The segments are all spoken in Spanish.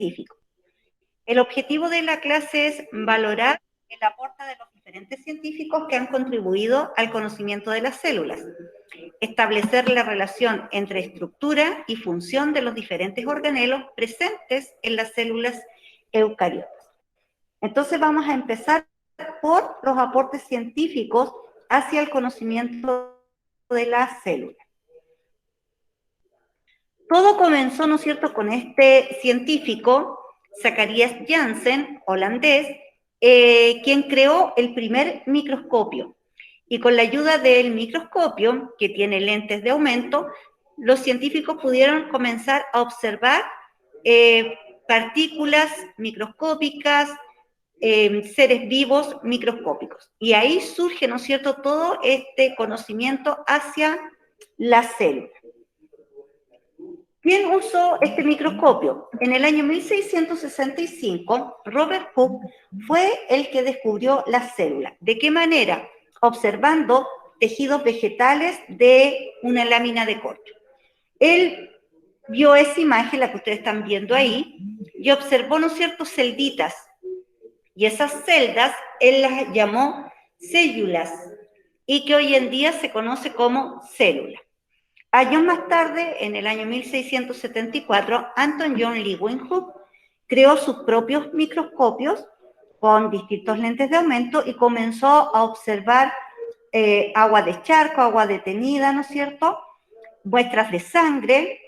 científicos. El objetivo de la clase es valorar el aporte de los diferentes científicos que han contribuido al conocimiento de las células, establecer la relación entre estructura y función de los diferentes organelos presentes en las células eucariotas. Entonces vamos a empezar por los aportes científicos hacia el conocimiento de las células. Todo comenzó, ¿no es cierto?, con este científico, Zacharias Janssen, holandés, quien creó el primer microscopio. Y con la ayuda del microscopio, que tiene lentes de aumento, los científicos pudieron comenzar a observar partículas microscópicas, seres vivos microscópicos. Y ahí surge, ¿no es cierto?, todo este conocimiento hacia la célula. ¿Quién usó este microscopio? En el año 1665, Robert Hooke fue el que descubrió la célula. ¿De qué manera? Observando tejidos vegetales de una lámina de corcho. Él vio esa imagen, la que ustedes están viendo ahí, y observó, ¿no es cierto?, celditas. Y esas celdas él las llamó células, y que hoy en día se conoce como célula. Años más tarde, en el año 1674, Anton John Leeuwenhoek creó sus propios microscopios con distintos lentes de aumento y comenzó a observar agua de charco, agua detenida, ¿no es cierto?, muestras de sangre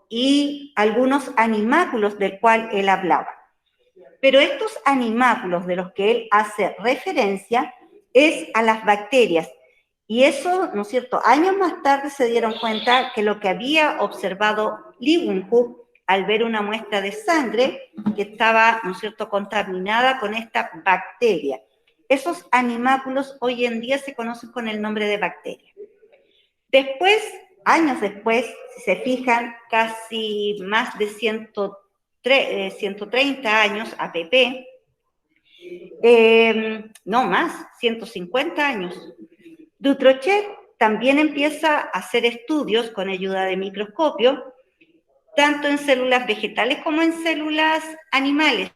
y algunos animáculos del cual él hablaba. Pero estos animáculos de los que él hace referencia es a las bacterias. Y eso, ¿no es cierto?, años más tarde se dieron cuenta que lo que había observado Leeuwenhoek al ver una muestra de sangre que estaba, ¿no es cierto?, contaminada con esta bacteria. Esos animáculos hoy en día se conocen con el nombre de bacterias. Después, años después, si se fijan, casi más de 130 años, APP, no más, 150 años, Dutrochet también empieza a hacer estudios con ayuda de microscopio, tanto en células vegetales como en células animales,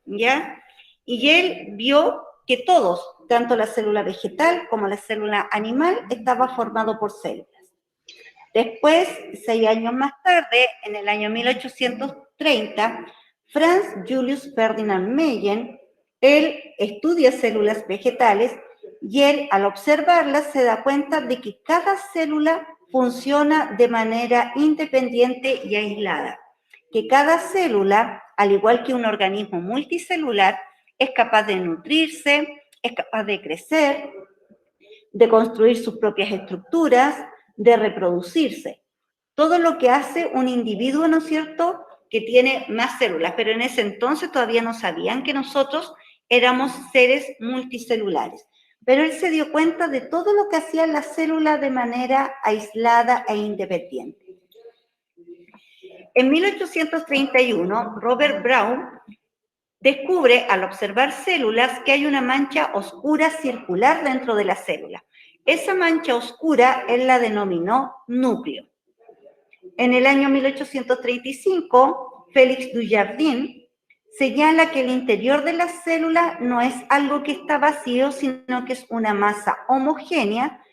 ¿ya? Y él vio que todos, tanto la célula vegetal como la célula animal, estaba formado por células. Después, 6 años más tarde, en el año 1830, Franz Julius Ferdinand Meyen, él estudia células vegetales y él, al observarlas, se da cuenta de que cada célula funciona de manera independiente y aislada. Que cada célula, al igual que un organismo multicelular, es capaz de nutrirse, es capaz de crecer, de construir sus propias estructuras, de reproducirse. Todo lo que hace un individuo, ¿no es cierto?, que tiene más células, pero en ese entonces todavía no sabían que nosotros éramos seres multicelulares. Pero él se dio cuenta de todo lo que hacía la célula de manera aislada e independiente. En 1831, Robert Brown descubre, al observar células, que hay una mancha oscura circular dentro de la célula. Esa mancha oscura él la denominó núcleo. En el año 1835, Félix Dujardin señala que el interior de la célula no es algo que está vacío, sino que es una masa homogénea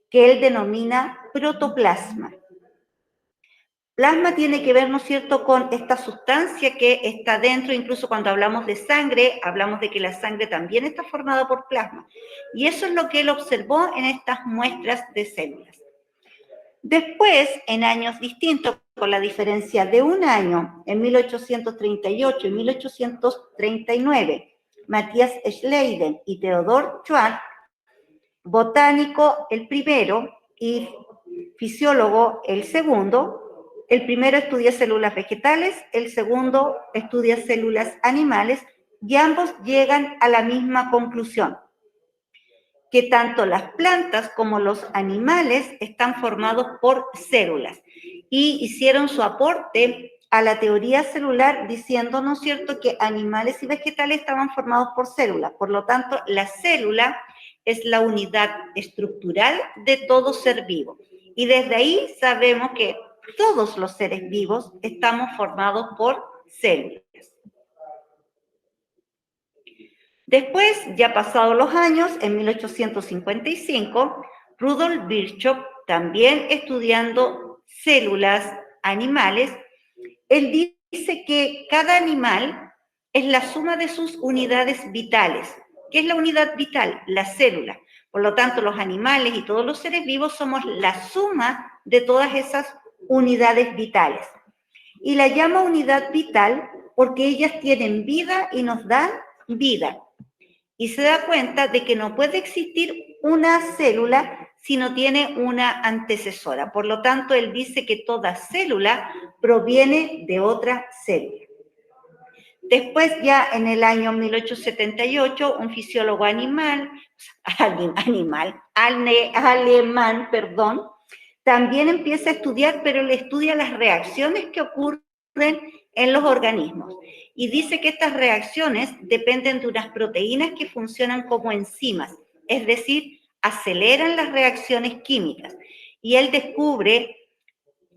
que él denomina protoplasma. Plasma tiene que ver, ¿no es cierto?, con esta sustancia que está dentro. Incluso cuando hablamos de sangre, hablamos de que la sangre también está formada por plasma. Y eso es lo que él observó en estas muestras de células. Después, en años distintos, con la diferencia de un año, en 1838 y 1839, Matthias Schleiden y Theodor Schwarz, botánico el primero y fisiólogo el segundo. El primero estudia células vegetales, el segundo estudia células animales, y ambos llegan a la misma conclusión: que tanto las plantas como los animales están formados por células, y hicieron su aporte a la teoría celular diciendo, ¿no es cierto?, que animales y vegetales estaban formados por células. Por lo tanto, la célula es la unidad estructural de todo ser vivo. Y desde ahí sabemos que todos los seres vivos estamos formados por células. Después, ya pasados los años, en 1855, Rudolf Virchow, también estudiando células animales, él dice que cada animal es la suma de sus unidades vitales. ¿Qué es la unidad vital? La célula. Por lo tanto, los animales y todos los seres vivos somos la suma de todas esas unidades vitales. Y la llama unidad vital porque ellas tienen vida y nos dan vida. Y se da cuenta de que no puede existir una célula si no tiene una antecesora. Por lo tanto, él dice que toda célula proviene de otra célula. Después, ya en el año 1878, un fisiólogo alemán, también empieza a estudiar, pero él estudia las reacciones que ocurren en los organismos. Y dice que estas reacciones dependen de unas proteínas que funcionan como enzimas, es decir, aceleran las reacciones químicas. Y él descubre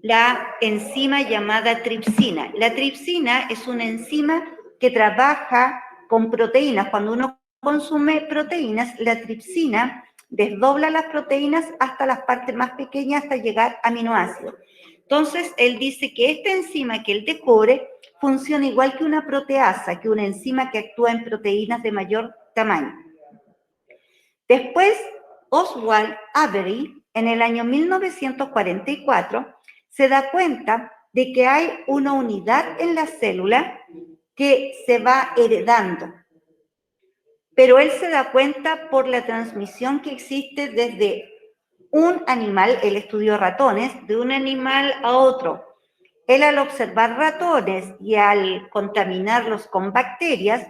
la enzima llamada tripsina. La tripsina es una enzima que trabaja con proteínas. Cuando uno consume proteínas, la tripsina desdobla las proteínas hasta las partes más pequeñas hasta llegar a aminoácidos. Entonces, él dice que esta enzima que él descubre funciona igual que una proteasa, que una enzima que actúa en proteínas de mayor tamaño. Después, Oswald Avery, en el año 1944, se da cuenta de que hay una unidad en la célula que se va heredando. Pero él se da cuenta por la transmisión que existe desde un animal, él estudió ratones, de un animal a otro. Él al observar ratones y al contaminarlos con bacterias,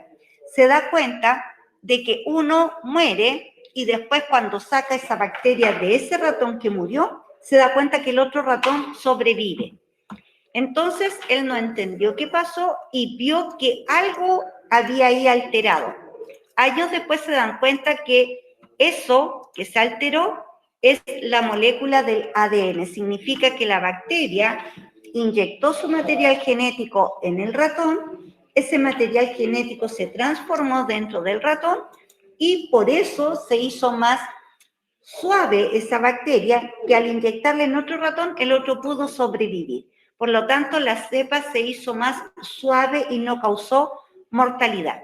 se da cuenta de que uno muere y después cuando saca esa bacteria de ese ratón que murió, se da cuenta que el otro ratón sobrevive. Entonces, él no entendió qué pasó y vio que algo había ahí alterado. Años después se dan cuenta que eso que se alteró es la molécula del ADN. Significa que la bacteria inyectó su material genético en el ratón, ese material genético se transformó dentro del ratón y por eso se hizo más suave esa bacteria que al inyectarle en otro ratón, el otro pudo sobrevivir. Por lo tanto, la cepa se hizo más suave y no causó mortalidad.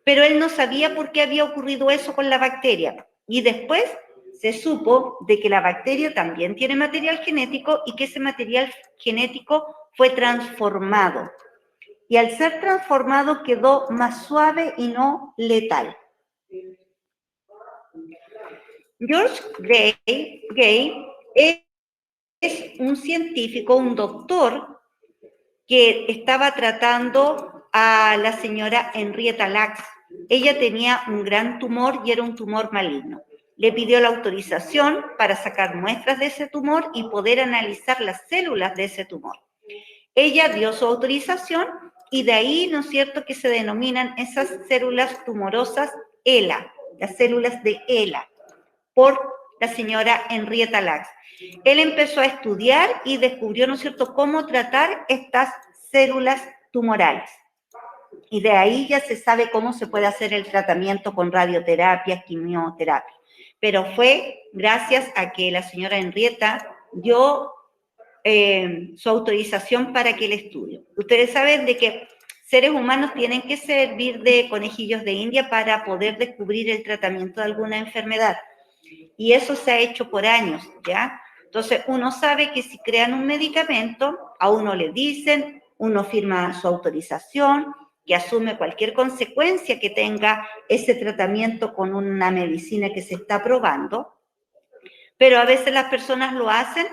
Pero él no sabía por qué había ocurrido eso con la bacteria. Y después se supo de que la bacteria también tiene material genético y que ese material genético fue transformado. Y al ser transformado quedó más suave y no letal. George Gay es un científico, un doctor, que estaba tratando a la señora Henrietta Lacks. Ella tenía un gran tumor y era un tumor maligno. Le pidió la autorización para sacar muestras de ese tumor y poder analizar las células de ese tumor. Ella dio su autorización y de ahí, ¿no es cierto?, que se denominan esas células tumorosas ELA, las células de ELA, por la señora Henrietta Lacks. Él empezó a estudiar y descubrió, ¿no es cierto?, cómo tratar estas células tumorales. Y de ahí ya se sabe cómo se puede hacer el tratamiento con radioterapia, quimioterapia. Pero fue gracias a que la señora Henrietta dio su autorización para que el estudio. Ustedes saben de que seres humanos tienen que servir de conejillos de India para poder descubrir el tratamiento de alguna enfermedad. Y eso se ha hecho por años, ¿ya? Entonces, uno sabe que si crean un medicamento, a uno le dicen, uno firma su autorización, que asume cualquier consecuencia que tenga ese tratamiento con una medicina que se está probando, pero a veces las personas lo hacen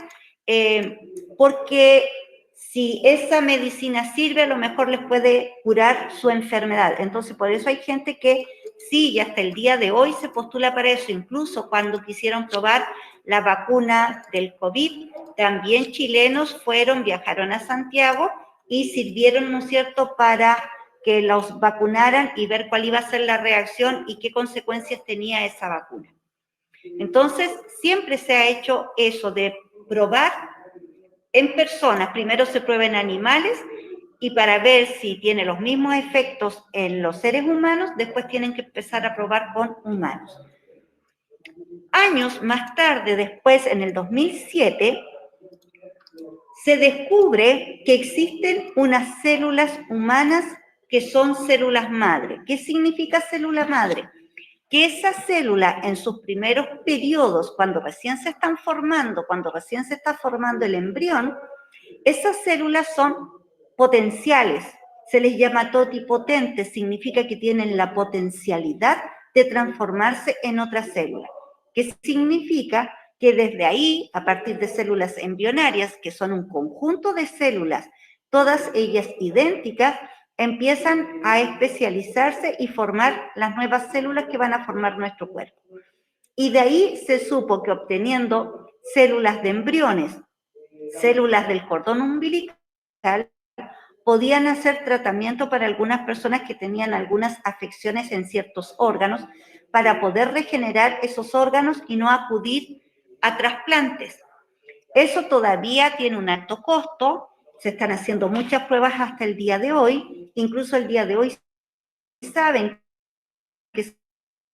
porque si esa medicina sirve, a lo mejor les puede curar su enfermedad. Entonces, por eso hay gente que sí, y hasta el día de hoy se postula para eso. Incluso cuando quisieron probar la vacuna del COVID, también chilenos viajaron a Santiago y sirvieron, ¿no es cierto?, para que los vacunaran y ver cuál iba a ser la reacción y qué consecuencias tenía esa vacuna. Entonces, siempre se ha hecho eso de probar en personas. Primero se prueba en animales y para ver si tiene los mismos efectos en los seres humanos, después tienen que empezar a probar con humanos. Años más tarde, después, en el 2007, se descubre que existen unas células humanas que son células madre. ¿Qué significa célula madre? Que esa célula en sus primeros periodos, cuando recién se están formando, cuando recién se está formando el embrión, esas células son potenciales, se les llama totipotentes, significa que tienen la potencialidad de transformarse en otra célula. ¿Qué significa? Que desde ahí, a partir de células embrionarias, que son un conjunto de células, todas ellas idénticas, empiezan a especializarse y formar las nuevas células que van a formar nuestro cuerpo. Y de ahí se supo que obteniendo células de embriones, células del cordón umbilical, podían hacer tratamiento para algunas personas que tenían algunas afecciones en ciertos órganos para poder regenerar esos órganos y no acudir a trasplantes. Eso todavía tiene un alto costo, se están haciendo muchas pruebas hasta el día de hoy, incluso el día de hoy saben que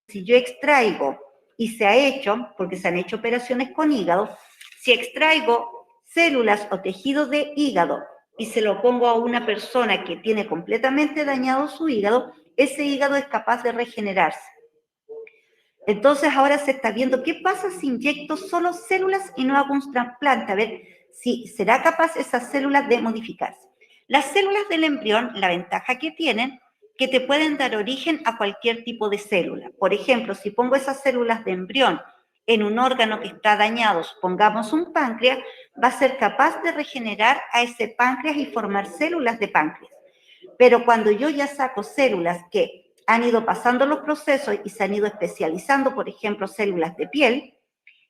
si yo extraigo, y se ha hecho, porque se han hecho operaciones con hígado, si extraigo células o tejido de hígado y se lo pongo a una persona que tiene completamente dañado su hígado, ese hígado es capaz de regenerarse. Entonces ahora se está viendo qué pasa si inyecto solo células y no hago un trasplante, a ver si será capaz esas células de modificarse. Las células del embrión, la ventaja que tienen, que te pueden dar origen a cualquier tipo de célula. Por ejemplo, si pongo esas células de embrión en un órgano que está dañado, pongamos un páncreas, va a ser capaz de regenerar a ese páncreas y formar células de páncreas. Pero cuando yo ya saco células que han ido pasando los procesos y se han ido especializando, por ejemplo, células de piel,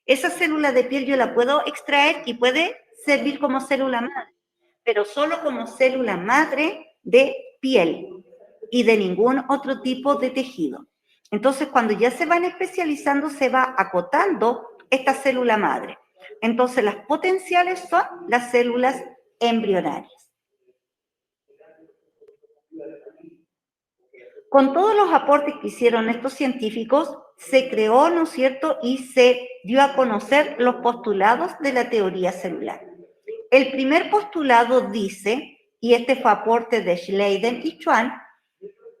esa célula de piel yo la puedo extraer y puede servir como célula madre, pero solo como célula madre de piel y de ningún otro tipo de tejido. Entonces, cuando ya se van especializando, se va acotando esta célula madre. Entonces, las potenciales son las células embrionarias. Con todos los aportes que hicieron estos científicos, se creó, ¿no es cierto?, y se dio a conocer los postulados de la teoría celular. El primer postulado dice, y este fue aporte de Schleiden y Schwann,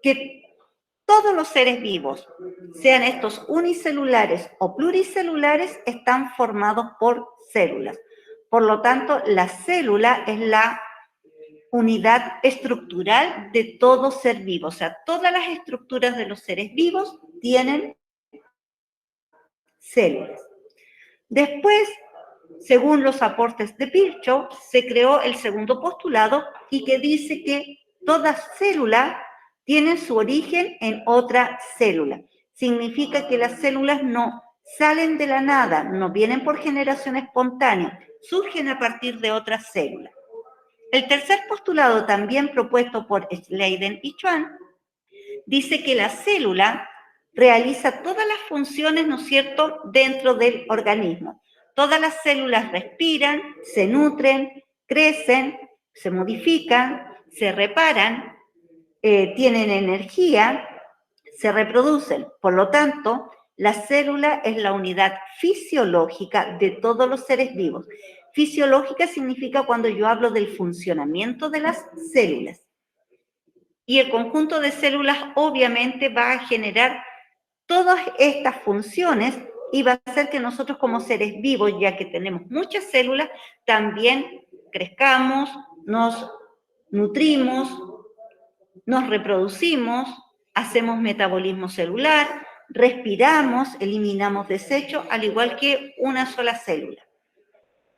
que todos los seres vivos, sean estos unicelulares o pluricelulares, están formados por células. Por lo tanto, la célula es la unidad estructural de todo ser vivo. O sea, todas las estructuras de los seres vivos tienen células. Después, según los aportes de Virchow, se creó el segundo postulado y que dice que toda célula tiene su origen en otra célula. Significa que las células no salen de la nada, no vienen por generación espontánea, surgen a partir de otras células. El tercer postulado, también propuesto por Schleiden y Schwann, dice que la célula realiza todas las funciones, ¿no es cierto?, dentro del organismo. Todas las células respiran, se nutren, crecen, se modifican, se reparan, tienen energía, se reproducen. Por lo tanto, la célula es la unidad fisiológica de todos los seres vivos. Fisiológica significa cuando yo hablo del funcionamiento de las células. Y el conjunto de células obviamente va a generar todas estas funciones y va a hacer que nosotros como seres vivos, ya que tenemos muchas células, también crezcamos, nos nutrimos, nos reproducimos, hacemos metabolismo celular, respiramos, eliminamos desechos, al igual que una sola célula.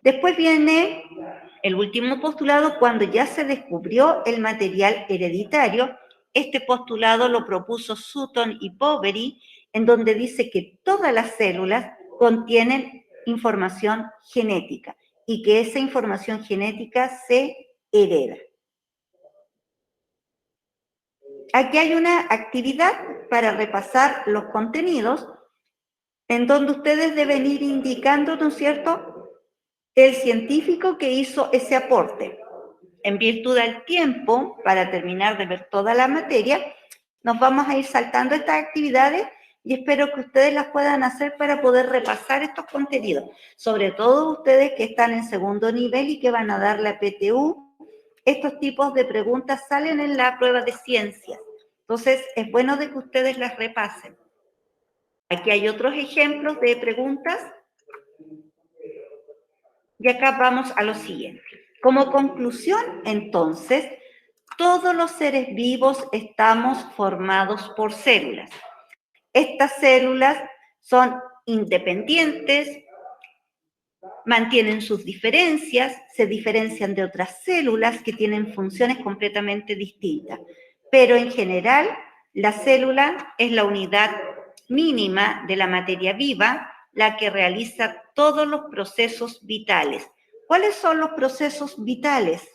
Después viene el último postulado cuando ya se descubrió el material hereditario. Este postulado lo propuso Sutton y Poveri, en donde dice que todas las células contienen información genética y que esa información genética se hereda. Aquí hay una actividad para repasar los contenidos en donde ustedes deben ir indicando, ¿no es cierto?, el científico que hizo ese aporte. En virtud del tiempo, para terminar de ver toda la materia, nos vamos a ir saltando estas actividades y espero que ustedes las puedan hacer para poder repasar estos contenidos. Sobre todo ustedes que están en segundo nivel y que van a dar la PTU, estos tipos de preguntas salen en la prueba de ciencias. Entonces, es bueno de que ustedes las repasen. Aquí hay otros ejemplos de preguntas. Y acá vamos a lo siguiente. Como conclusión, entonces, todos los seres vivos estamos formados por células. Estas células son independientes, mantienen sus diferencias, se diferencian de otras células que tienen funciones completamente distintas. Pero en general, la célula es la unidad mínima de la materia viva, la que realiza todos los procesos vitales. ¿Cuáles son los procesos vitales?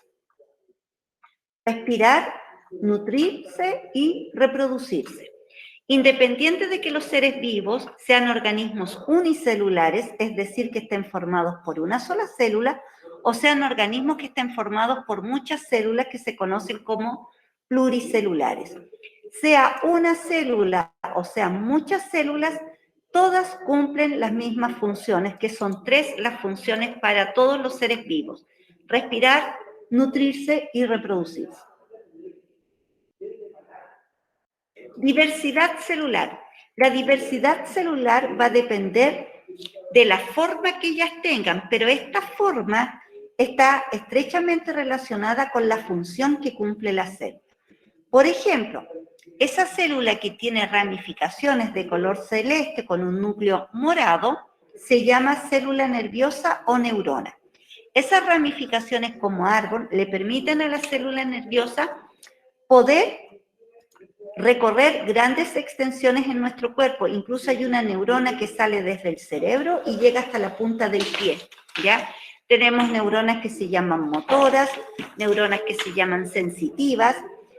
Respirar, nutrirse y reproducirse. Independiente de que los seres vivos sean organismos unicelulares, es decir, que estén formados por una sola célula, o sean organismos que estén formados por muchas células que se conocen como pluricelulares. Sea una célula o sean muchas células, todas cumplen las mismas funciones, que son 3 las funciones para todos los seres vivos: respirar, nutrirse y reproducirse. Diversidad celular. La diversidad celular va a depender de la forma que ellas tengan, pero esta forma está estrechamente relacionada con la función que cumple la célula. Por ejemplo, esa célula que tiene ramificaciones de color celeste con un núcleo morado se llama célula nerviosa o neurona. Esas ramificaciones como árbol le permiten a la célula nerviosa poder recorrer grandes extensiones en nuestro cuerpo. Incluso hay una neurona que sale desde el cerebro y llega hasta la punta del pie, ¿ya? Tenemos neuronas que se llaman motoras, neuronas que se llaman sensitivas,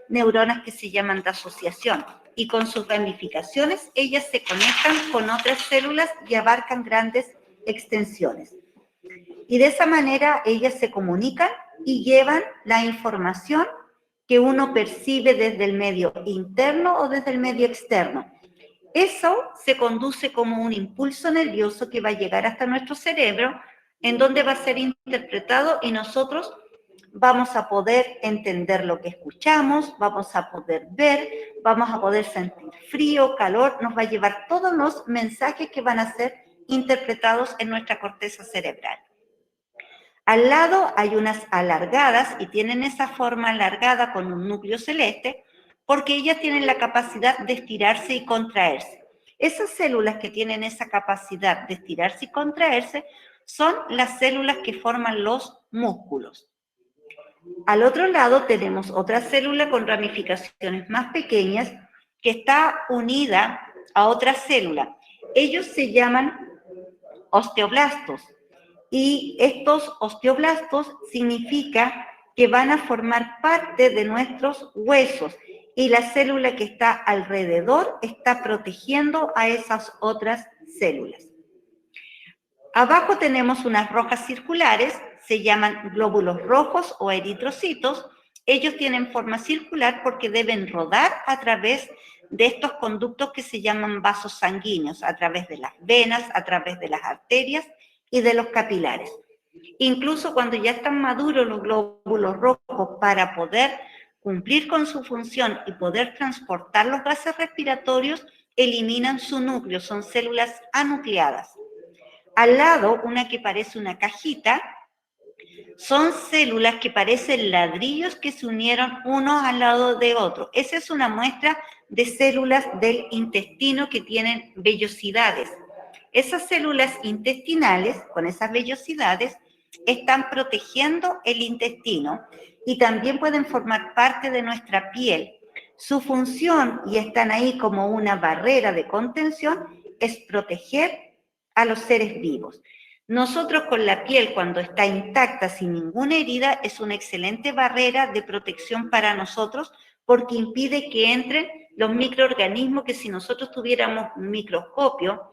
neuronas que se llaman de asociación. Y con sus ramificaciones, ellas se conectan con otras células y abarcan grandes extensiones. Y de esa manera, ellas se comunican y llevan la información que uno percibe desde el medio interno o desde el medio externo. Eso se conduce como un impulso nervioso que va a llegar hasta nuestro cerebro, en donde va a ser interpretado y nosotros vamos a poder entender lo que escuchamos, vamos a poder ver, vamos a poder sentir frío, calor, nos va a llevar todos los mensajes que van a ser interpretados en nuestra corteza cerebral. Al lado hay unas alargadas y tienen esa forma alargada con un núcleo celeste porque ellas tienen la capacidad de estirarse y contraerse. Esas células que tienen esa capacidad de estirarse y contraerse son las células que forman los músculos. Al otro lado tenemos otra célula con ramificaciones más pequeñas que está unida a otra célula. Ellos se llaman osteoblastos. Y estos osteoblastos significa que van a formar parte de nuestros huesos y la célula que está alrededor está protegiendo a esas otras células. Abajo tenemos unas rojas circulares, se llaman glóbulos rojos o eritrocitos. Ellos tienen forma circular porque deben rodar a través de estos conductos que se llaman vasos sanguíneos, a través de las venas, a través de las arterias y de los capilares. Incluso cuando ya están maduros los glóbulos rojos para poder cumplir con su función y poder transportar los gases respiratorios, eliminan su núcleo, son células anucleadas. Al lado, una que parece una cajita, son células que parecen ladrillos que se unieron unos al lado de otro. Esa es una muestra de células del intestino que tienen vellosidades. Esas células intestinales, con esas vellosidades, están protegiendo el intestino y también pueden formar parte de nuestra piel. Su función, y están ahí como una barrera de contención, es proteger a los seres vivos. Nosotros con la piel, cuando está intacta, sin ninguna herida, es una excelente barrera de protección para nosotros porque impide que entren los microorganismos que si nosotros tuviéramos un microscopio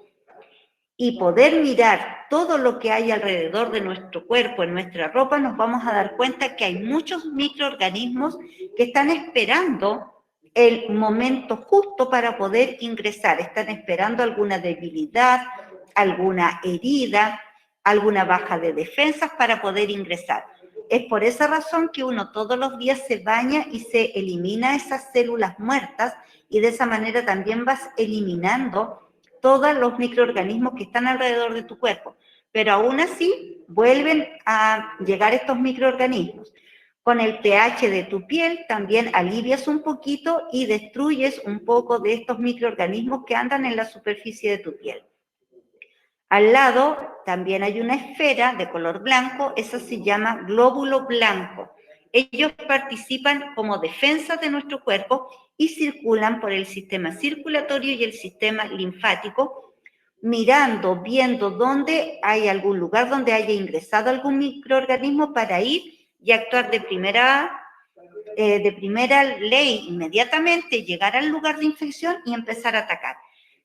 y poder mirar todo lo que hay alrededor de nuestro cuerpo, en nuestra ropa, nos vamos a dar cuenta que hay muchos microorganismos que están esperando el momento justo para poder ingresar. Están esperando alguna debilidad, alguna herida, alguna baja de defensas para poder ingresar. Es por esa razón que uno todos los días se baña y se elimina esas células muertas, y de esa manera también vas eliminando todos los microorganismos que están alrededor de tu cuerpo. Pero aún así vuelven a llegar estos microorganismos. Con el pH de tu piel también alivias un poquito y destruyes un poco de estos microorganismos que andan en la superficie de tu piel. Al lado también hay una esfera de color blanco, esa se llama glóbulo blanco. Ellos participan como defensa de nuestro cuerpo y circulan por el sistema circulatorio y el sistema linfático, mirando, viendo dónde hay algún lugar donde haya ingresado algún microorganismo para ir y actuar de primera ley inmediatamente, llegar al lugar de infección y empezar a atacar.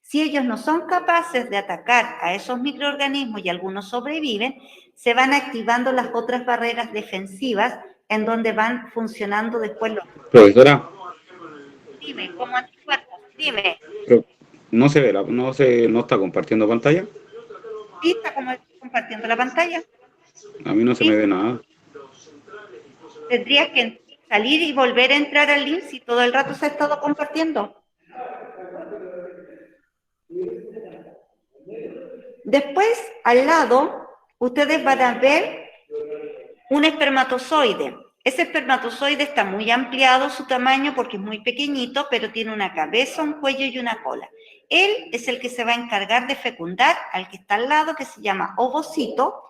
Si ellos no son capaces de atacar a esos microorganismos y algunos sobreviven, se van activando las otras barreras defensivas en donde van funcionando después los... Profesora, Dime, ¿cómo anticuerpos? Dime. pero no se ve, no está compartiendo pantalla. ¿Sí está compartiendo la pantalla? A mí no se me ¿Sí? ve nada. Tendrías que salir y volver a entrar al link si todo el rato se ha estado compartiendo. Después, al lado, ustedes van a ver un espermatozoide. Ese espermatozoide está muy ampliado su tamaño porque es muy pequeñito, pero tiene una cabeza, un cuello y una cola. Él es el que se va a encargar de fecundar al que está al lado, que se llama ovocito,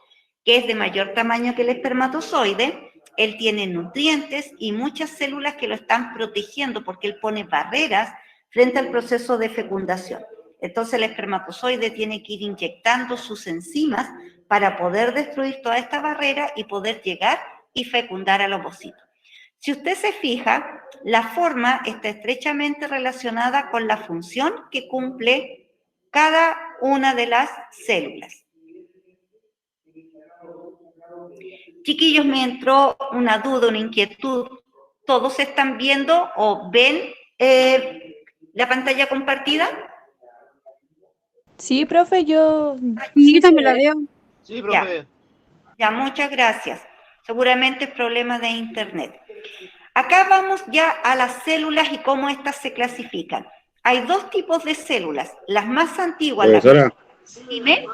que es de mayor tamaño que el espermatozoide. Él tiene nutrientes y muchas células que lo están protegiendo porque él pone barreras frente al proceso de fecundación. Entonces el espermatozoide tiene que ir inyectando sus enzimas para poder destruir toda esta barrera y poder llegar y fecundar al ovocito. Si usted se fija, la forma está estrechamente relacionada con la función que cumple cada una de las células. Chiquillos, me entró una duda, una inquietud. ¿Todos están viendo o ven la pantalla compartida? Sí, profe, yo... Sí, también la veo. Sí, profe. Ya, muchas gracias. Seguramente es problema de internet. Acá vamos ya a las células y cómo estas se clasifican. Hay dos tipos de células. Las más antiguas, Profesora, Dime.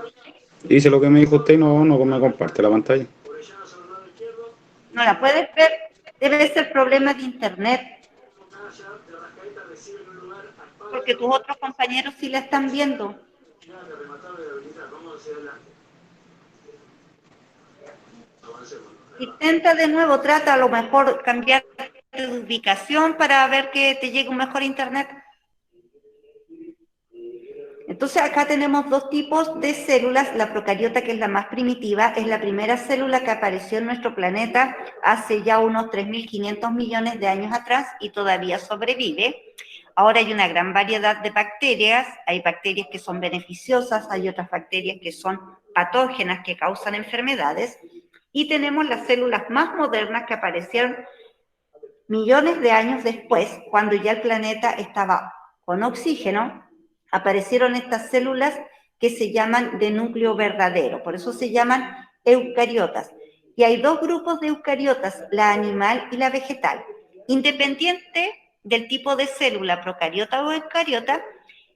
dice lo que me dijo usted y no me comparte la pantalla. No la puedes ver. Debe ser problema de internet. Porque tus otros compañeros sí la están viendo. Intenta de nuevo, trata a lo mejor cambiar de ubicación para ver que te llegue un mejor internet. Entonces acá tenemos dos tipos de células. La procariota, que es la más primitiva, es la primera célula que apareció en nuestro planeta hace ya unos 3.500 millones de años atrás y todavía sobrevive. Ahora hay una gran variedad de bacterias. Hay bacterias que son beneficiosas, hay otras bacterias que son patógenas, que causan enfermedades. Y tenemos las células más modernas que aparecieron millones de años después, cuando ya el planeta estaba con oxígeno. Aparecieron estas células que se llaman de núcleo verdadero, por eso se llaman eucariotas. Y hay dos grupos de eucariotas, la animal y la vegetal. Independiente del tipo de célula, procariota o eucariota,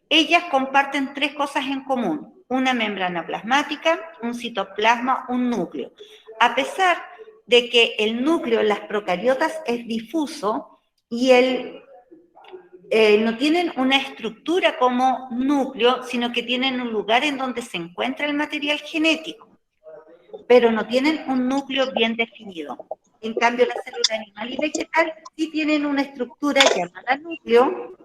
ellas comparten tres cosas en común: una membrana plasmática, un citoplasma, un núcleo. A pesar de que el núcleo en las procariotas es difuso y no tienen una estructura como núcleo, sino que tienen un lugar en donde se encuentra el material genético, pero no tienen un núcleo bien definido. En cambio, la célula animal y vegetal sí tienen una estructura llamada núcleo.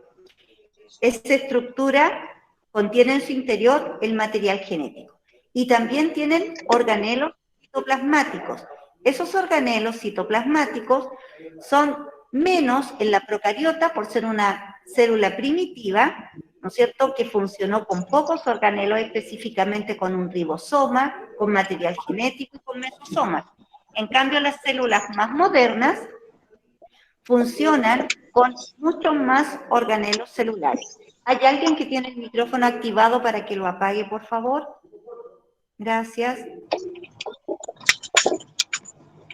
Esta estructura contiene en su interior el material genético. Y también tienen organelos citoplasmáticos. Esos organelos citoplasmáticos son menos en la procariota por ser una célula primitiva ¿no es cierto?, que funcionó con pocos organelos, específicamente con un ribosoma, con material genético y con mesosomas. En cambio, las células más modernas funcionan con muchos más organelos celulares. ¿Hay alguien que tiene el micrófono activado para que lo apague, por favor? Gracias.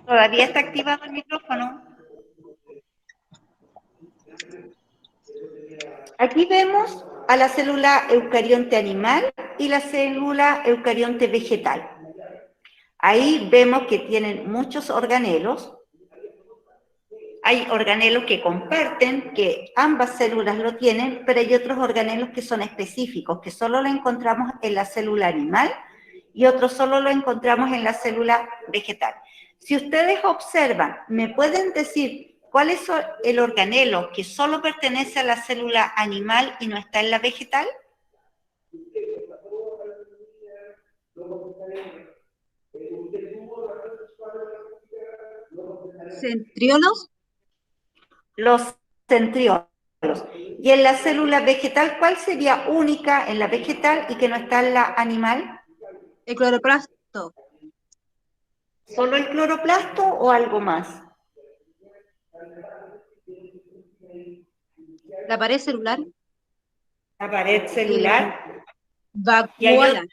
¿Todavía está activado el micrófono? Aquí vemos a la célula eucarionte animal y la célula eucarionte vegetal. Ahí vemos que tienen muchos organelos. Hay organelos que comparten, que ambas células lo tienen, pero hay otros organelos que son específicos, que solo lo encontramos en la célula animal y otros solo lo encontramos en la célula vegetal. Si ustedes observan, ¿me pueden decir cuál es el organelo que solo pertenece a la célula animal y no está en la vegetal? ¿Centriolos? Los centriolos. Y en la célula vegetal, ¿cuál sería única en la vegetal y que no está en la animal? El cloroplasto. ¿Solo el cloroplasto o algo más? La pared celular. La pared celular Vacuola.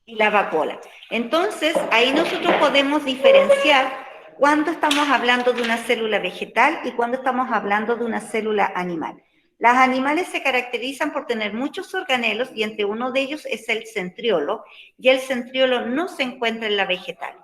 y la vacuola. Entonces, ahí nosotros podemos diferenciar cuándo estamos hablando de una célula vegetal y cuándo estamos hablando de una célula animal. Las animales se caracterizan por tener muchos organelos y entre uno de ellos es el centriolo, y el centriolo no se encuentra en la vegetal.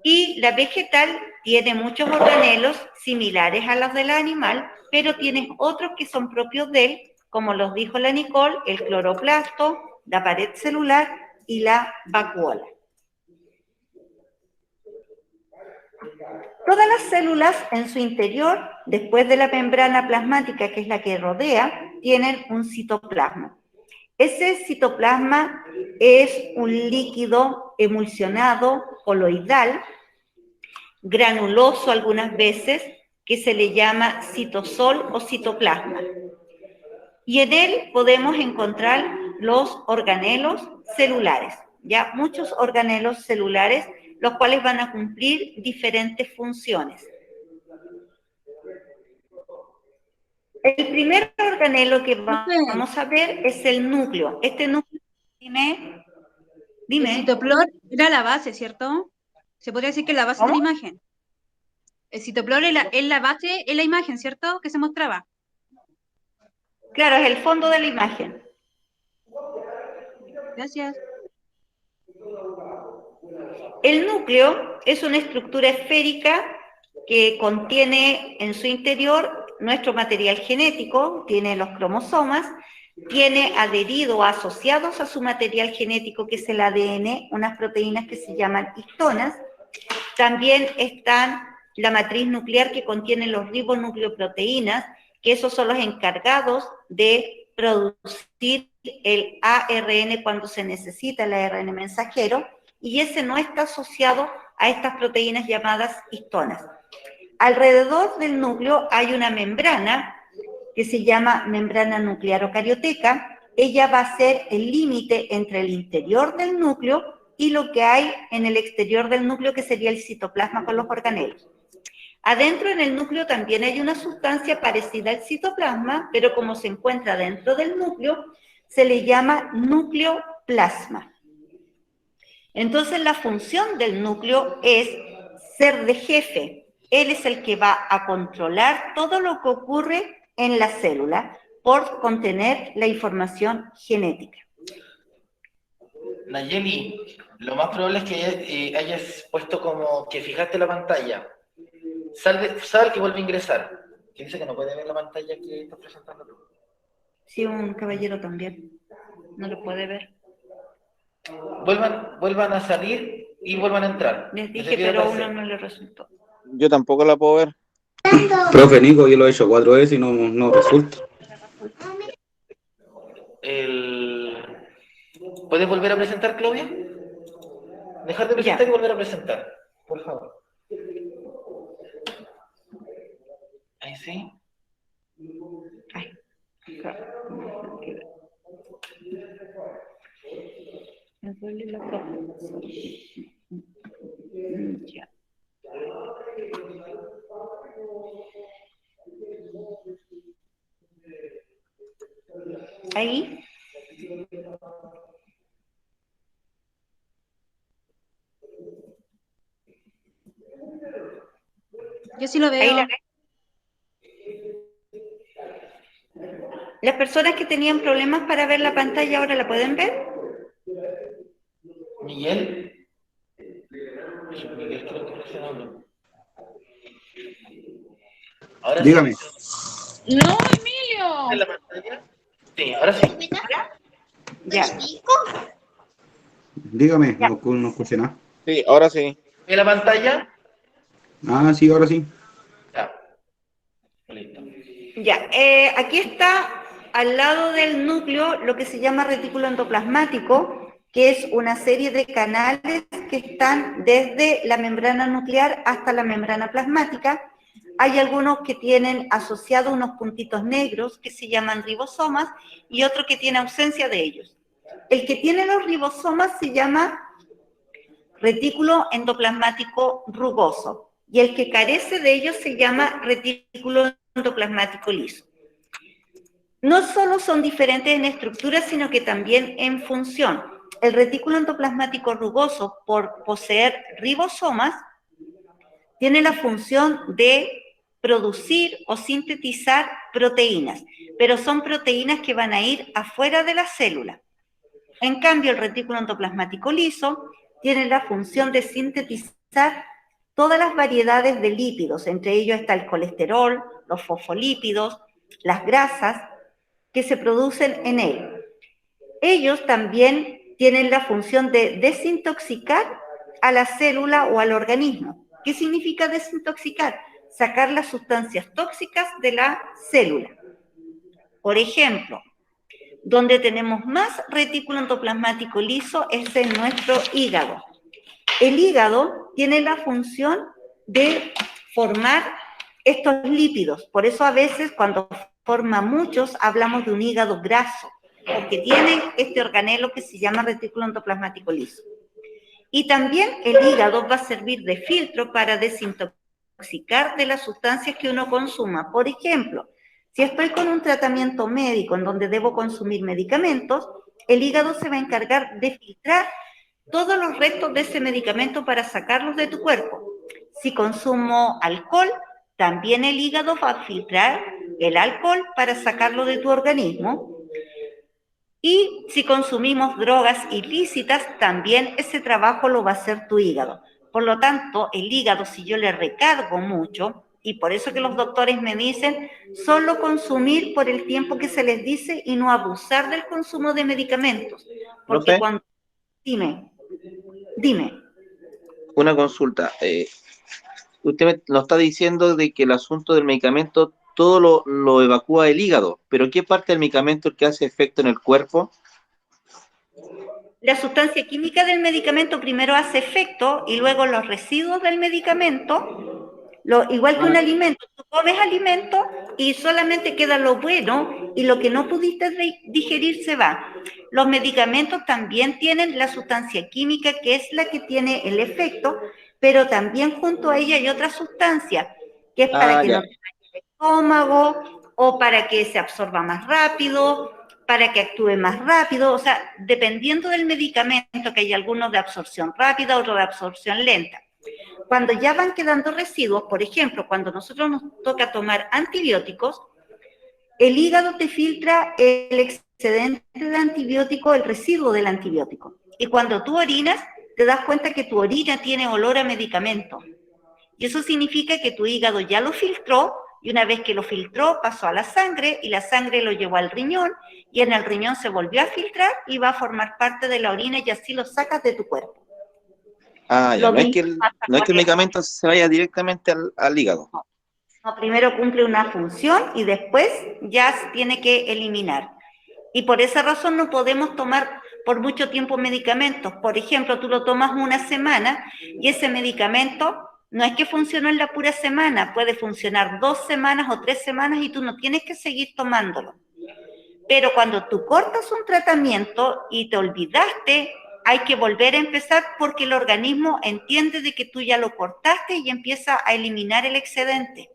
Y la vegetal tiene muchos organelos similares a los del animal, pero tiene otros que son propios de él, como los dijo la Nicole, el cloroplasto, la pared celular y la vacuola. Todas las células en su interior, después de la membrana plasmática, que es la que rodea, tienen un citoplasma. Ese citoplasma es un líquido emulsionado, coloidal, granuloso algunas veces, que se le llama citosol o citoplasma. Y en él podemos encontrar los organelos celulares, ya muchos organelos celulares, los cuales van a cumplir diferentes funciones. El primer organelo que vamos a ver es el núcleo. Este núcleo, dime. El citoplor era la base, ¿cierto? Se podría decir que es la base de la imagen. El citoplor es la base, es la imagen, ¿cierto? Que se mostraba. Claro, es el fondo de la imagen. Gracias. El núcleo es una estructura esférica que contiene en su interior nuestro material genético, tiene los cromosomas, tiene adherido o asociados a su material genético, que es el ADN, unas proteínas que se llaman histonas. También están la matriz nuclear, que contiene los ribonucleoproteínas, que esos son los encargados de producir el ARN cuando se necesita el ARN mensajero, y ese no está asociado a estas proteínas llamadas histonas. Alrededor del núcleo hay una membrana que se llama membrana nuclearocarioteca. Ella va a ser el límite entre el interior del núcleo y lo que hay en el exterior del núcleo, que sería el citoplasma con los organelos. Adentro en el núcleo también hay una sustancia parecida al citoplasma, pero como se encuentra dentro del núcleo, se le llama nucleoplasma. Entonces la función del núcleo es ser de jefe. Él es el que va a controlar todo lo que ocurre en la célula por contener la información genética. Nayeli, lo más probable es que hayas puesto como que fijaste la pantalla. Sal que vuelve a ingresar. Que dice que no puede ver la pantalla que estás presentando tú. Sí, un caballero también. No lo puede ver. Vuelvan a salir y vuelvan a entrar. Les dije, pero a uno no le resultó. Yo tampoco la puedo ver. Profe Nico, yo lo he hecho 4 veces y no resulta. ¿Puedes volver a presentar, Claudia? Dejar de presentar y volver a presentar, por favor. Ahí sí. Ay, claro. duele la cabeza. Ya. Ahí. Yo sí lo Ahí veo. la ves. Las personas que tenían problemas para ver la pantalla ahora la pueden ver. Miguel. Miguel creo que recién habló. Ahora Dígame. sí. No, Emilio. ¿En la pantalla? Sí, ahora sí. Ya. Dígame, Ya. no escuché nada. Sí, ahora sí. ¿En la pantalla? Ah, sí, ahora sí. Ya. Listo. Ya, aquí está al lado del núcleo lo que se llama retículo endoplasmático, que es una serie de canales que están desde la membrana nuclear hasta la membrana plasmática. Hay algunos que tienen asociados unos puntitos negros que se llaman ribosomas y otro que tiene ausencia de ellos. El que tiene los ribosomas se llama retículo endoplasmático rugoso y el que carece de ellos se llama retículo endoplasmático liso. No solo son diferentes en estructura, sino que también en función. El retículo endoplasmático rugoso, por poseer ribosomas, tiene la función de producir o sintetizar proteínas, pero son proteínas que van a ir afuera de la célula. En cambio, el retículo endoplasmático liso tiene la función de sintetizar todas las variedades de lípidos, entre ellos está el colesterol, los fosfolípidos, las grasas que se producen en él. Ellos también tienen la función de desintoxicar a la célula o al organismo. ¿Qué significa desintoxicar? Sacar las sustancias tóxicas de la célula. Por ejemplo, donde tenemos más retículo endoplasmático liso es en nuestro hígado. El hígado tiene la función de formar estos lípidos. Por eso a veces cuando forma muchos hablamos de un hígado graso, porque tiene este organelo que se llama retículo endoplasmático liso. Y también el hígado va a servir de filtro para desintoxicar de las sustancias que uno consuma. Por ejemplo, si estoy con un tratamiento médico en donde debo consumir medicamentos, el hígado se va a encargar de filtrar todos los restos de ese medicamento para sacarlos de tu cuerpo. Si consumo alcohol, también el hígado va a filtrar el alcohol para sacarlo de tu organismo. Y si consumimos drogas ilícitas, también ese trabajo lo va a hacer tu hígado. Por lo tanto, el hígado, si yo le recargo mucho, y por eso que los doctores me dicen, solo consumir por el tiempo que se les dice y no abusar del consumo de medicamentos. Porque Profe, cuando... Dime. una consulta. Usted nos está diciendo de que el asunto del medicamento todo lo evacúa el hígado, pero ¿qué parte del medicamento es el que hace efecto en el cuerpo? La sustancia química del medicamento primero hace efecto y luego los residuos del medicamento, igual que un alimento, tú comes alimento y solamente queda lo bueno y lo que no pudiste digerir se va. Los medicamentos también tienen la sustancia química que es la que tiene el efecto, pero también junto a ella hay otra sustancia que es para que Ya. no te dañe el estómago o para que se absorba más rápido, para que actúe más rápido, o sea, dependiendo del medicamento, que hay algunos de absorción rápida, otros de absorción lenta. Cuando ya van quedando residuos, por ejemplo, cuando nosotros nos toca tomar antibióticos, el hígado te filtra el excedente de antibiótico, el residuo del antibiótico. Y cuando tú orinas, te das cuenta que tu orina tiene olor a medicamento. Y eso significa que tu hígado ya lo filtró, y una vez que lo filtró, pasó a la sangre, y la sangre lo llevó al riñón, y en el riñón se volvió a filtrar, y va a formar parte de la orina, y así lo sacas de tu cuerpo. Ya. Lo No es mismo que el pasa con medicamento se vaya directamente al hígado. No, primero cumple una función y después ya se tiene que eliminar. Y por esa razón no podemos tomar por mucho tiempo medicamentos. Por ejemplo, tú lo tomas una semana y ese medicamento no es que funcionó en la pura semana, puede funcionar 2 semanas o 3 semanas y tú no tienes que seguir tomándolo. Pero cuando tú cortas un tratamiento y te olvidaste hay que volver a empezar porque el organismo entiende de que tú ya lo cortaste y empieza a eliminar el excedente.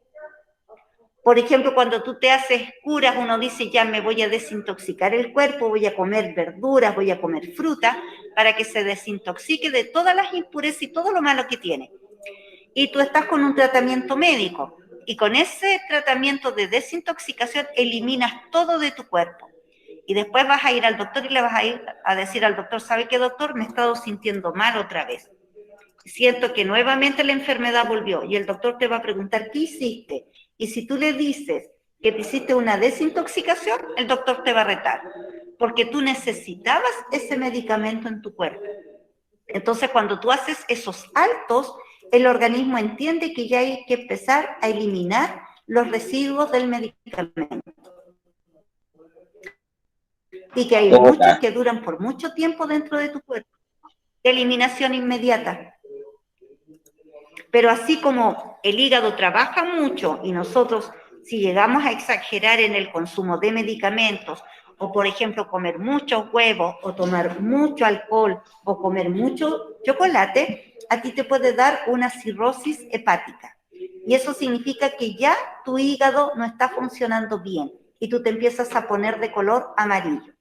Por ejemplo, cuando tú te haces curas, uno dice, ya me voy a desintoxicar el cuerpo, voy a comer verduras, voy a comer fruta, para que se desintoxique de todas las impurezas y todo lo malo que tiene. Y tú estás con un tratamiento médico, y con ese tratamiento de desintoxicación eliminas todo de tu cuerpo. Y después vas a ir al doctor y le vas a ir a decir al doctor, ¿sabe qué, doctor? Me he estado sintiendo mal otra vez. Siento que nuevamente la enfermedad volvió, y el doctor te va a preguntar, ¿qué hiciste? Y si tú le dices que te hiciste una desintoxicación, el doctor te va a retar, porque tú necesitabas ese medicamento en tu cuerpo. Entonces, cuando tú haces esos altos, el organismo entiende que ya hay que empezar a eliminar los residuos del medicamento. Y que hay muchos que duran por mucho tiempo dentro de tu cuerpo. Eliminación inmediata. Pero así como el hígado trabaja mucho y nosotros, si llegamos a exagerar en el consumo de medicamentos, o por ejemplo comer muchos huevos, o tomar mucho alcohol, o comer mucho chocolate, a ti te puede dar una cirrosis hepática. Y eso significa que ya tu hígado no está funcionando bien y tú te empiezas a poner de color amarillo.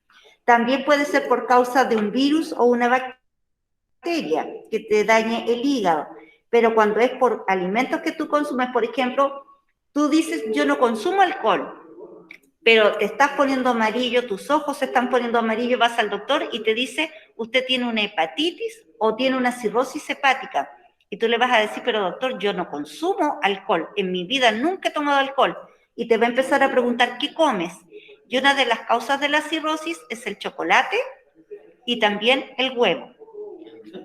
También puede ser por causa de un virus o una bacteria que te dañe el hígado. Pero cuando es por alimentos que tú consumes, por ejemplo, tú dices, yo no consumo alcohol, pero te estás poniendo amarillo, tus ojos se están poniendo amarillo, vas al doctor y te dice, usted tiene una hepatitis o tiene una cirrosis hepática. Y tú le vas a decir, pero doctor, yo no consumo alcohol, en mi vida nunca he tomado alcohol. Y te va a empezar a preguntar, ¿qué comes? Y una de las causas de la cirrosis es el chocolate y también el huevo,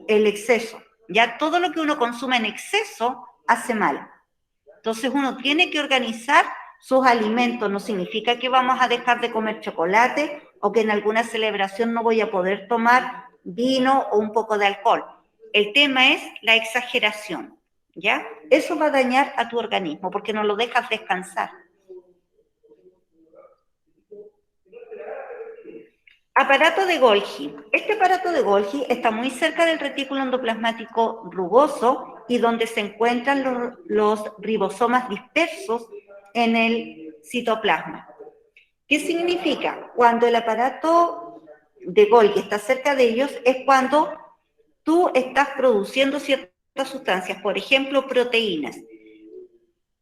el exceso. Ya todo lo que uno consume en exceso hace mal. Entonces uno tiene que organizar sus alimentos. No significa que vamos a dejar de comer chocolate o que en alguna celebración no voy a poder tomar vino o un poco de alcohol. El tema es la exageración, ¿ya? Eso va a dañar a tu organismo porque no lo dejas descansar. Aparato de Golgi. Este aparato de Golgi está muy cerca del retículo endoplasmático rugoso y donde se encuentran los ribosomas dispersos en el citoplasma. ¿Qué significa? Cuando el aparato de Golgi está cerca de ellos es cuando tú estás produciendo ciertas sustancias, por ejemplo, proteínas.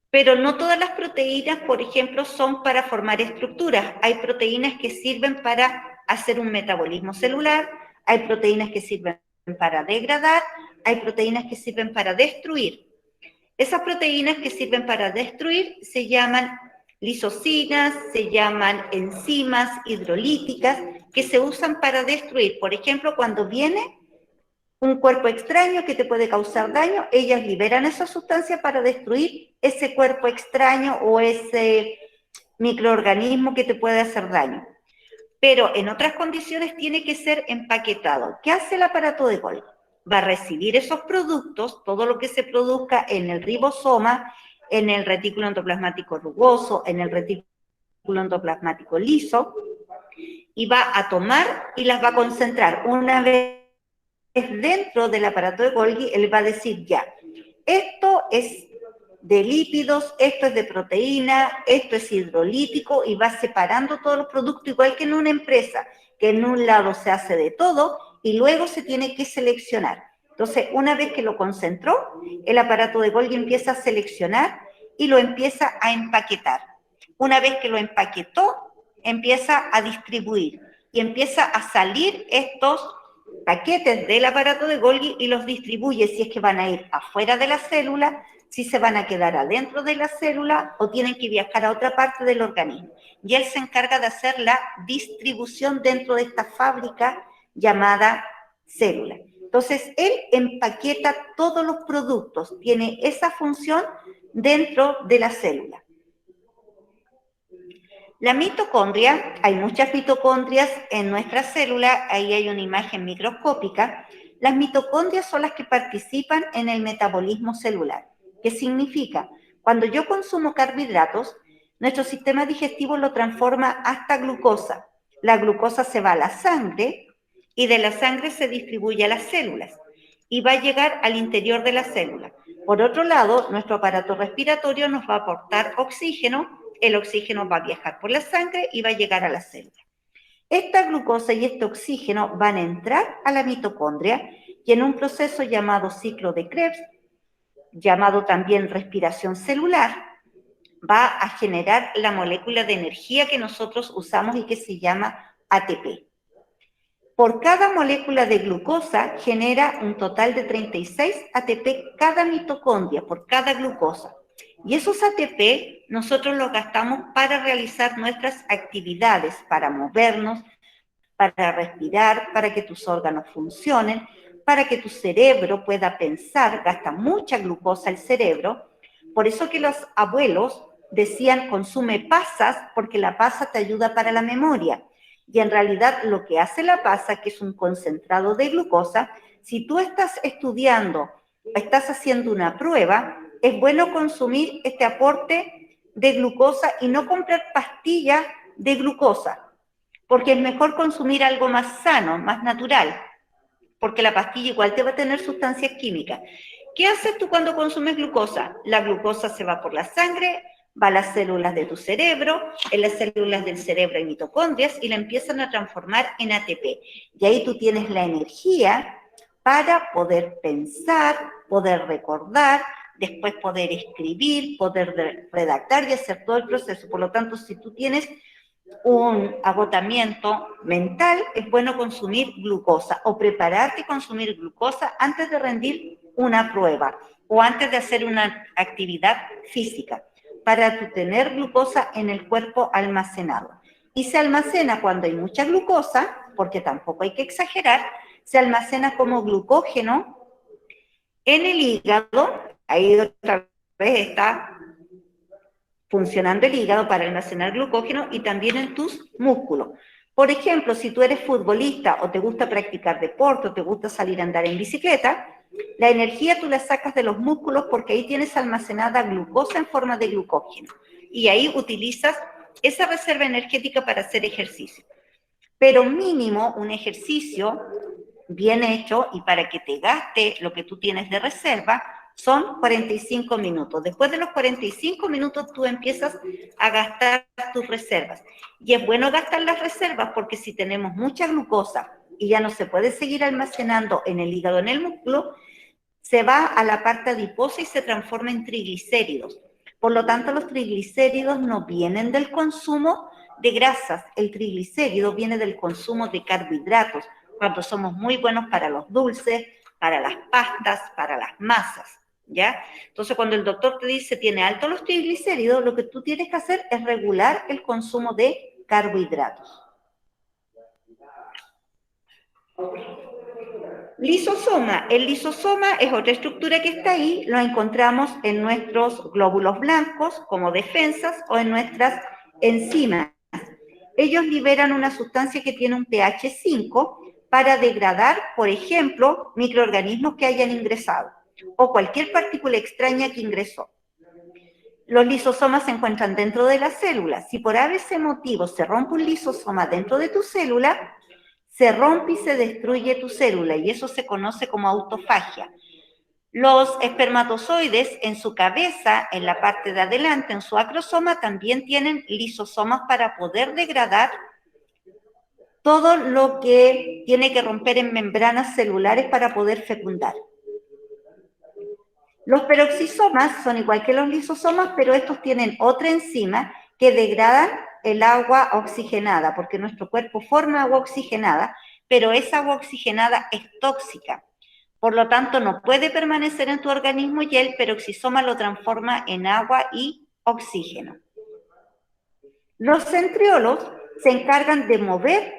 Pero no todas las proteínas, por ejemplo, son para formar estructuras. Hay proteínas que sirven para hacer un metabolismo celular, hay proteínas que sirven para degradar, hay proteínas que sirven para destruir. Esas proteínas que sirven para destruir se llaman lisocinas, se llaman enzimas hidrolíticas, que se usan para destruir. Por ejemplo, cuando viene un cuerpo extraño que te puede causar daño, ellas liberan esa sustancia para destruir ese cuerpo extraño o ese microorganismo que te puede hacer daño. Pero en otras condiciones tiene que ser empaquetado. ¿Qué hace el aparato de Golgi? Va a recibir esos productos, todo lo que se produzca en el ribosoma, en el retículo endoplasmático rugoso, en el retículo endoplasmático liso, y va a tomar y las va a concentrar. Una vez dentro del aparato de Golgi, él va a decir ya, esto es de lípidos, esto es de proteína, esto es hidrolítico, y va separando todos los productos, igual que en una empresa, que en un lado se hace de todo y luego se tiene que seleccionar. Entonces, una vez que lo concentró, el aparato de Golgi empieza a seleccionar y lo empieza a empaquetar. Una vez que lo empaquetó, empieza a distribuir y empieza a salir estos paquetes del aparato de Golgi y los distribuye si es que van a ir afuera de la célula, si se van a quedar adentro de la célula o tienen que viajar a otra parte del organismo. Y él se encarga de hacer la distribución dentro de esta fábrica llamada célula. Entonces, él empaqueta todos los productos, tiene esa función dentro de la célula. La mitocondria, hay muchas mitocondrias en nuestra célula, ahí hay una imagen microscópica. Las mitocondrias son las que participan en el metabolismo celular. ¿Qué significa? Cuando yo consumo carbohidratos, nuestro sistema digestivo lo transforma hasta glucosa. La glucosa se va a la sangre y de la sangre se distribuye a las células y va a llegar al interior de la célula. Por otro lado, nuestro aparato respiratorio nos va a aportar oxígeno, el oxígeno va a viajar por la sangre y va a llegar a la célula. Esta glucosa y este oxígeno van a entrar a la mitocondria y en un proceso llamado ciclo de Krebs, llamado también respiración celular, va a generar la molécula de energía que nosotros usamos y que se llama ATP. Por cada molécula de glucosa genera un total de 36 ATP cada mitocondria, por cada glucosa. Y esos ATP nosotros los gastamos para realizar nuestras actividades, para movernos, para respirar, para que tus órganos funcionen, para que tu cerebro pueda pensar, gasta mucha glucosa el cerebro. Por eso que los abuelos decían consume pasas, porque la pasa te ayuda para la memoria. Y en realidad lo que hace la pasa, que es un concentrado de glucosa, si tú estás estudiando, estás haciendo una prueba, es bueno consumir este aporte de glucosa y no comprar pastillas de glucosa, porque es mejor consumir algo más sano, más natural, porque la pastilla igual te va a tener sustancias químicas. ¿Qué haces tú cuando consumes glucosa? La glucosa se va por la sangre, va a las células de tu cerebro, en las células del cerebro hay mitocondrias y la empiezan a transformar en ATP. Y ahí tú tienes la energía para poder pensar, poder recordar, después poder escribir, poder redactar y hacer todo el proceso. Por lo tanto, si tú tienes un agotamiento mental, es bueno consumir glucosa o prepararte y consumir glucosa antes de rendir una prueba o antes de hacer una actividad física, para tener glucosa en el cuerpo almacenado. Y se almacena cuando hay mucha glucosa, porque tampoco hay que exagerar, se almacena como glucógeno en el hígado, ahí otra vez está funcionando el hígado para almacenar glucógeno, y también en tus músculos. Por ejemplo, si tú eres futbolista o te gusta practicar deporte o te gusta salir a andar en bicicleta, la energía tú la sacas de los músculos porque ahí tienes almacenada glucosa en forma de glucógeno. Y ahí utilizas esa reserva energética para hacer ejercicio. Pero mínimo un ejercicio bien hecho y para que te gaste lo que tú tienes de reserva son 45 minutos. Después de los 45 minutos tú empiezas a gastar tus reservas. Y es bueno gastar las reservas porque si tenemos mucha glucosa y ya no se puede seguir almacenando en el hígado, en el músculo, se va a la parte adiposa y se transforma en triglicéridos. Por lo tanto, los triglicéridos no vienen del consumo de grasas. El triglicérido viene del consumo de carbohidratos, cuando somos muy buenos para los dulces, para las pastas, para las masas, ¿ya? Entonces, cuando el doctor te dice tiene alto los triglicéridos, lo que tú tienes que hacer es regular el consumo de carbohidratos. Lisosoma. El lisosoma es otra estructura que está ahí, lo encontramos en nuestros glóbulos blancos como defensas o en nuestras enzimas. Ellos liberan una sustancia que tiene un pH 5 para degradar, por ejemplo, microorganismos que hayan ingresado o cualquier partícula extraña que ingresó. Los lisosomas se encuentran dentro de la célula. Si por ese motivo se rompe un lisosoma dentro de tu célula, se rompe y se destruye tu célula, y eso se conoce como autofagia. Los espermatozoides en su cabeza, en la parte de adelante, en su acrosoma, también tienen lisosomas para poder degradar todo lo que tiene que romper en membranas celulares para poder fecundar. Los peroxisomas son igual que los lisosomas, pero estos tienen otra enzima que degradan el agua oxigenada, porque nuestro cuerpo forma agua oxigenada, pero esa agua oxigenada es tóxica. Por lo tanto, no puede permanecer en tu organismo y el peroxisoma lo transforma en agua y oxígeno. Los centriolos se encargan de mover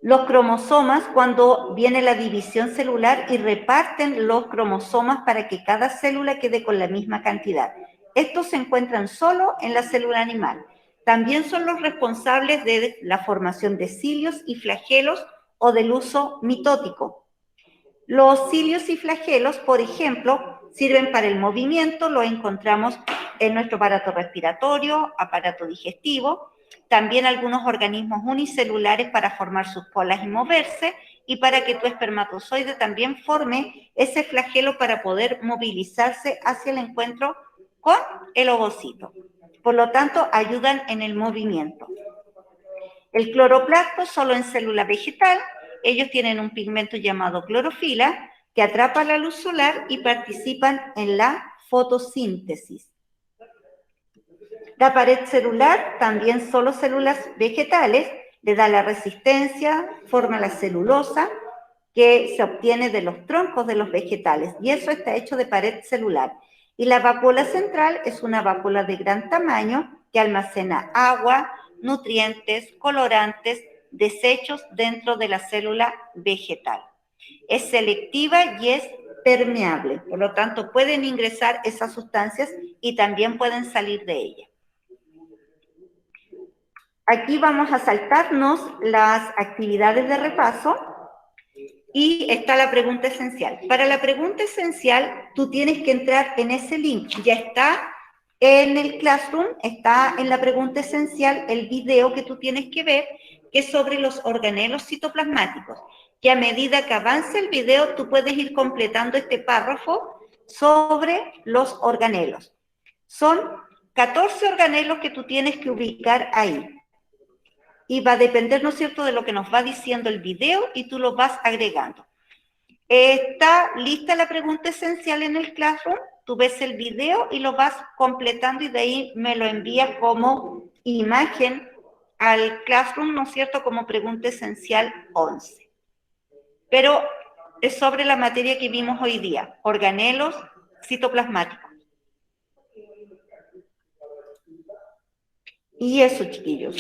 los cromosomas cuando viene la división celular y reparten los cromosomas para que cada célula quede con la misma cantidad. Estos se encuentran solo en la célula animal. También son los responsables de la formación de cilios y flagelos o del uso mitótico. Los cilios y flagelos, por ejemplo, sirven para el movimiento, lo encontramos en nuestro aparato respiratorio, aparato digestivo, también algunos organismos unicelulares para formar sus colas y moverse, y para que tu espermatozoide también forme ese flagelo para poder movilizarse hacia el encuentro con el ovocito. Por lo tanto, ayudan en el movimiento. El cloroplasto, solo en célula vegetal, ellos tienen un pigmento llamado clorofila que atrapa la luz solar y participan en la fotosíntesis. La pared celular, también solo células vegetales, le da la resistencia, forma la celulosa que se obtiene de los troncos de los vegetales, y eso está hecho de pared celular. Y la vacuola central es una vacuola de gran tamaño que almacena agua, nutrientes, colorantes, desechos dentro de la célula vegetal. Es selectiva y es permeable, por lo tanto pueden ingresar esas sustancias y también pueden salir de ella. Aquí vamos a saltarnos las actividades de repaso y está la pregunta esencial. Para la pregunta esencial, tú tienes que entrar en ese link. Ya está en el Classroom, está en la pregunta esencial el video que tú tienes que ver, que es sobre los organelos citoplasmáticos. Que a medida que avance el video, tú puedes ir completando este párrafo sobre los organelos. Son 14 organelos que tú tienes que ubicar ahí. Y va a depender, ¿no es cierto?, de lo que nos va diciendo el video y tú lo vas agregando. Está lista la pregunta esencial en el Classroom, tú ves el video y lo vas completando y de ahí me lo envías como imagen al Classroom, ¿no es cierto?, como pregunta esencial 11. Pero es sobre la materia que vimos hoy día, organelos citoplasmáticos. Y eso, chiquillos.